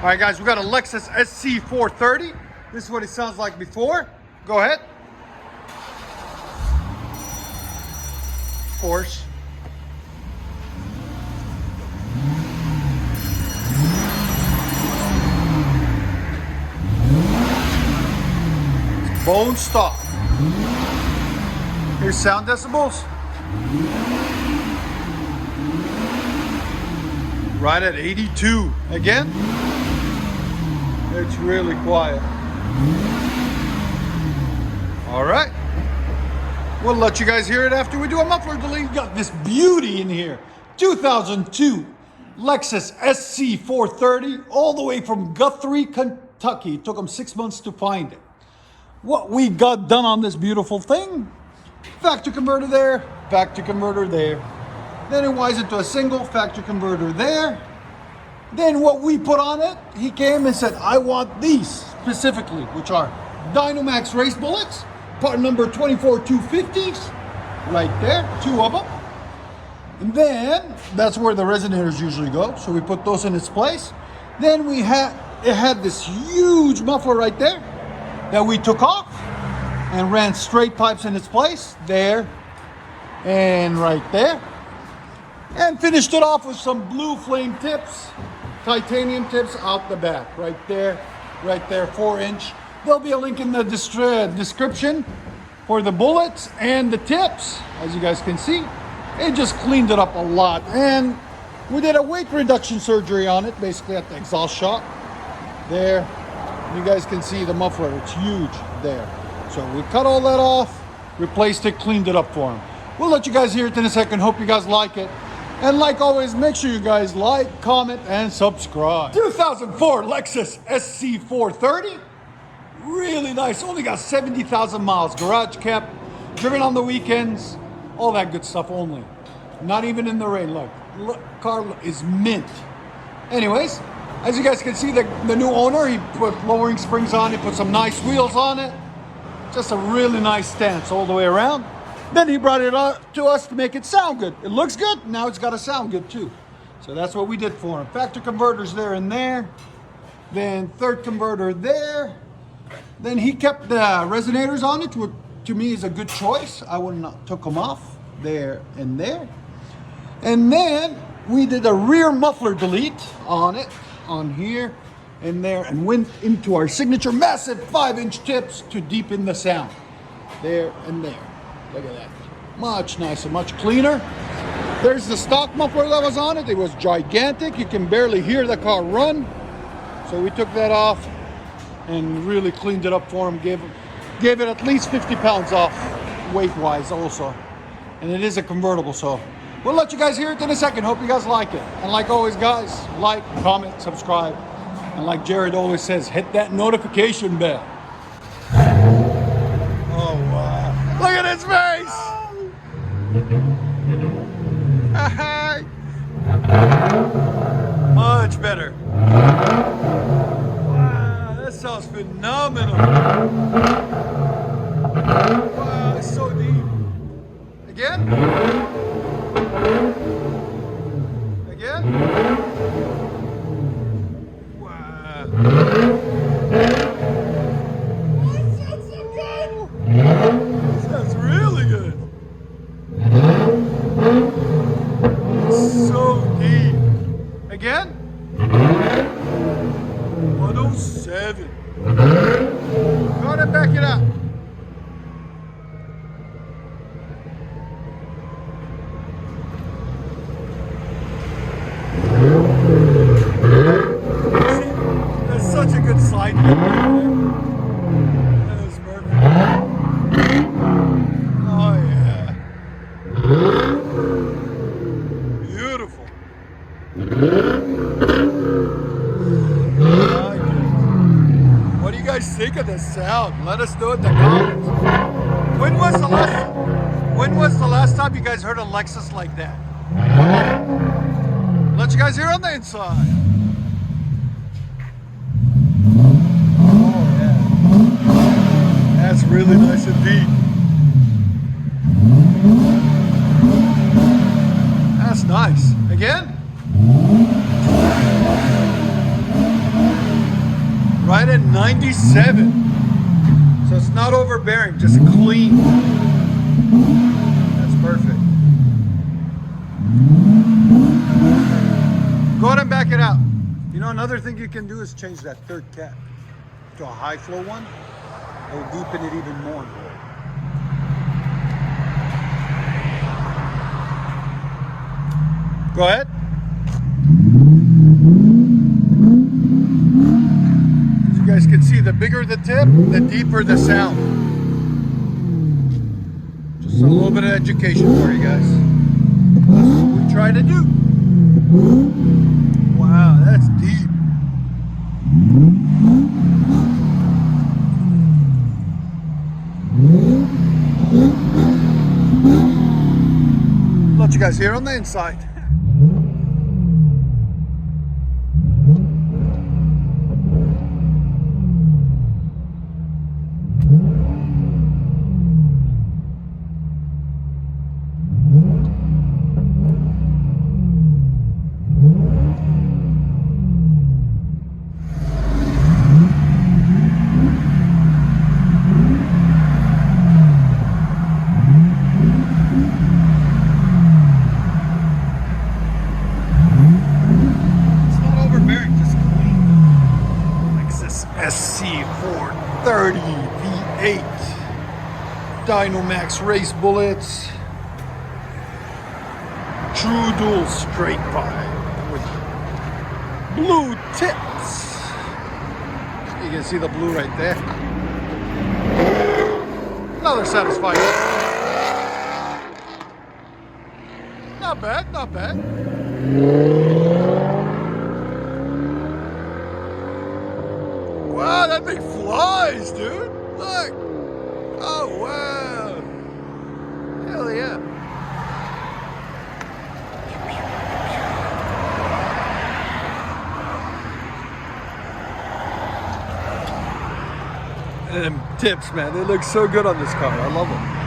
All right, guys, we got a Lexus SC430. This is what it sounds like before. Go ahead. Of course. It's bone stock. Here's sound decibels. Right at 82. Again, it's really quiet. All right. We'll let you guys hear it after we do a muffler delete. We got this beauty in here. 2002 Lexus SC430, all the way from Guthrie, Kentucky. It took them 6 months to find it. What we got done on this beautiful thing: factory converter there, factory converter there. Then it winds into a single factory converter there. Then what we put on it, he came and said, I want these specifically, which are DYNOMAX race bullets, part number 24250s, right there, 2 of them. And then that's where the resonators usually go. So we put those in its place. Then it had this huge muffler right there that we took off and ran straight pipes in its place, there and right there. And finished it off with some blue flame tips, titanium tips out the back, right there, 4-inch. There'll be a link in the description for the bullets and the tips. As you guys can see, it just cleaned it up a lot. And we did a weight reduction surgery on it, basically at the exhaust shop. There, you guys can see the muffler, it's huge there. So we cut all that off, replaced it, cleaned it up for him. We'll let you guys hear it in a second. Hope you guys like it. And like always, make sure you guys like, comment, and subscribe. 2004 Lexus SC430. Really nice. Only got 70,000 miles. Garage kept. Driven on the weekends. All that good stuff only. Not even in the rain. Look, car is mint. Anyways, as you guys can see, the new owner, he put lowering springs on. He put some nice wheels on it. Just a really nice stance all the way around. Then he brought it up to us to make it sound good. It looks good, now it's got to sound good too. So that's what we did for him. Factory converters there and there. Then third converter there. Then he kept the resonators on it, which to me is a good choice. I wouldn't have took them off there and there. And then we did a rear muffler delete on it, on here and there, and went into our signature massive 5-inch tips to deepen the sound. There and there. Look at that. Much nicer, much cleaner. There's the stock muffler that was on it. It was gigantic. You can barely hear the car run. So we took that off and really cleaned it up for him. Gave it at least 50 pounds off weight-wise also. And it is a convertible, so we'll let you guys hear it in a second. Hope you guys like it. And like always, guys, like, comment, subscribe. And like Jared always says, hit that notification bell. Look at his face! Hi! Much better. Wow, that sounds phenomenal. Wow, it's so deep. Again? Again? Wow. That's really good. So deep. Again? 107. Go ahead and back it up. See, that's such a good slide. That was perfect. Oh yeah. Beautiful. What do you guys think of this sound? Let us know in the comments. When was the last time you guys heard a Lexus like that? Let you guys hear on the inside. Oh yeah. That's really nice and deep. That's nice. Again? right at 97. So it's not overbearing, just clean. That's perfect. Go ahead and back it out. You know, another thing you can do is change that third cap to a high flow one. It'll deepen it even more. Go ahead. As you guys can see, the bigger the tip, the deeper the sound. Just a little bit of education for you guys. That's what we try to do. Wow, that's deep. Let you guys hear on the inside. SC430 V8 DYNOMAX race bullets, true dual straight pipe with blue tips. You can see the blue right there. Another satisfying. Not bad, not bad. Wow, that thing flies, dude. Look. Oh, wow. Hell yeah. And them tips, man, they look so good on this car. I love them.